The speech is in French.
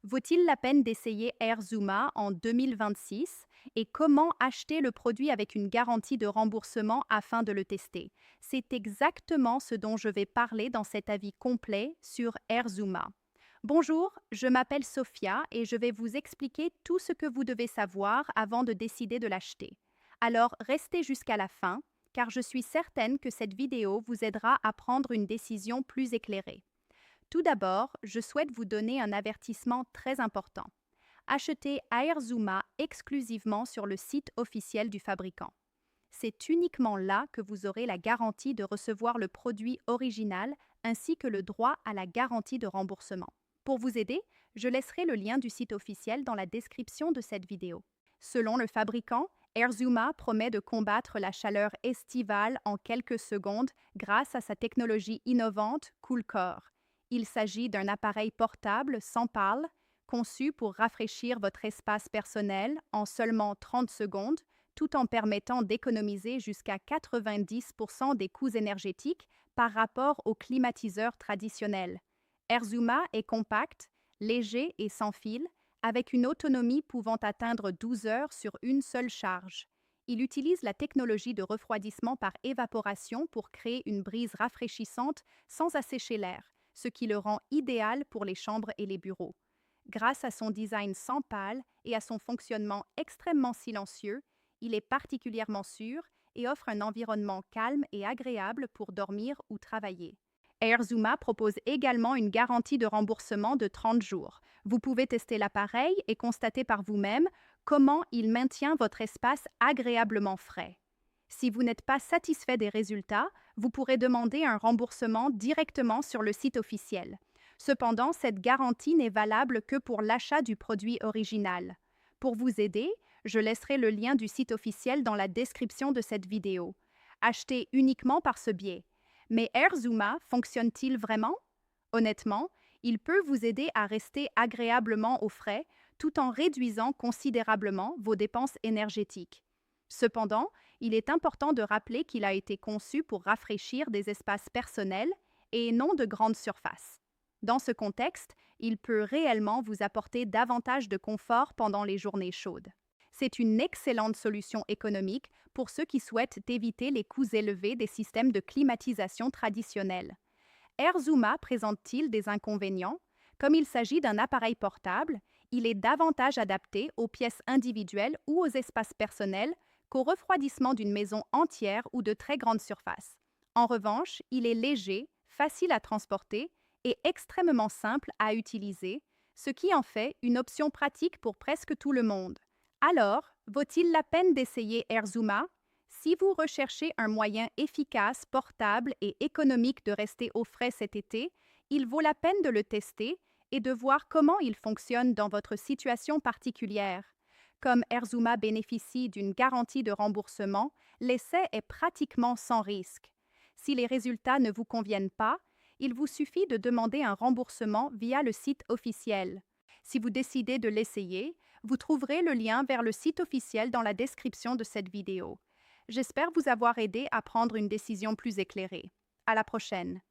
Vaut-il la peine d'essayer AirZuma en 2026 et comment acheter le produit avec une garantie de remboursement afin de le tester? C'est exactement ce dont je vais parler dans cet avis complet sur AirZuma. Bonjour, je m'appelle Sophia et je vais vous expliquer tout ce que vous devez savoir avant de décider de l'acheter. Alors restez jusqu'à la fin, car je suis certaine que cette vidéo vous aidera à prendre une décision plus éclairée. Tout d'abord, je souhaite vous donner un avertissement très important. Achetez AirZuma exclusivement sur le site officiel du fabricant. C'est uniquement là que vous aurez la garantie de recevoir le produit original ainsi que le droit à la garantie de remboursement. Pour vous aider, je laisserai le lien du site officiel dans la description de cette vidéo. Selon le fabricant, AirZuma promet de combattre la chaleur estivale en quelques secondes grâce à sa technologie innovante CoolCore. Il s'agit d'un appareil portable sans pâle, conçu pour rafraîchir votre espace personnel en seulement 30 secondes, tout en permettant d'économiser jusqu'à 90% des coûts énergétiques par rapport aux climatiseurs traditionnels. AirZuma est compact, léger et sans fil, avec une autonomie pouvant atteindre 12 heures sur une seule charge. Il utilise la technologie de refroidissement par évaporation pour créer une brise rafraîchissante sans assécher l'air, ce qui le rend idéal pour les chambres et les bureaux. Grâce à son design sans pâle et à son fonctionnement extrêmement silencieux, il est particulièrement sûr et offre un environnement calme et agréable pour dormir ou travailler. AirZuma propose également une garantie de remboursement de 30 jours. Vous pouvez tester l'appareil et constater par vous-même comment il maintient votre espace agréablement frais. Si vous n'êtes pas satisfait des résultats, vous pourrez demander un remboursement directement sur le site officiel. Cependant, cette garantie n'est valable que pour l'achat du produit original. Pour vous aider, je laisserai le lien du site officiel dans la description de cette vidéo. Achetez uniquement par ce biais. Mais AirZuma fonctionne-t-il vraiment? Honnêtement, il peut vous aider à rester agréablement au frais tout en réduisant considérablement vos dépenses énergétiques. Cependant, il est important de rappeler qu'il a été conçu pour rafraîchir des espaces personnels et non de grandes surfaces. Dans ce contexte, il peut réellement vous apporter davantage de confort pendant les journées chaudes. C'est une excellente solution économique pour ceux qui souhaitent éviter les coûts élevés des systèmes de climatisation traditionnels. AirZuma présente-t-il des inconvénients? Comme il s'agit d'un appareil portable, il est davantage adapté aux pièces individuelles ou aux espaces personnels qu'au refroidissement d'une maison entière ou de très grandes surfaces. En revanche, il est léger, facile à transporter et extrêmement simple à utiliser, ce qui en fait une option pratique pour presque tout le monde. Alors, vaut-il la peine d'essayer AirZuma? Si vous recherchez un moyen efficace, portable et économique de rester au frais cet été, il vaut la peine de le tester et de voir comment il fonctionne dans votre situation particulière. Comme AirZuma bénéficie d'une garantie de remboursement, l'essai est pratiquement sans risque. Si les résultats ne vous conviennent pas, il vous suffit de demander un remboursement via le site officiel. Si vous décidez de l'essayer, vous trouverez le lien vers le site officiel dans la description de cette vidéo. J'espère vous avoir aidé à prendre une décision plus éclairée. À la prochaine!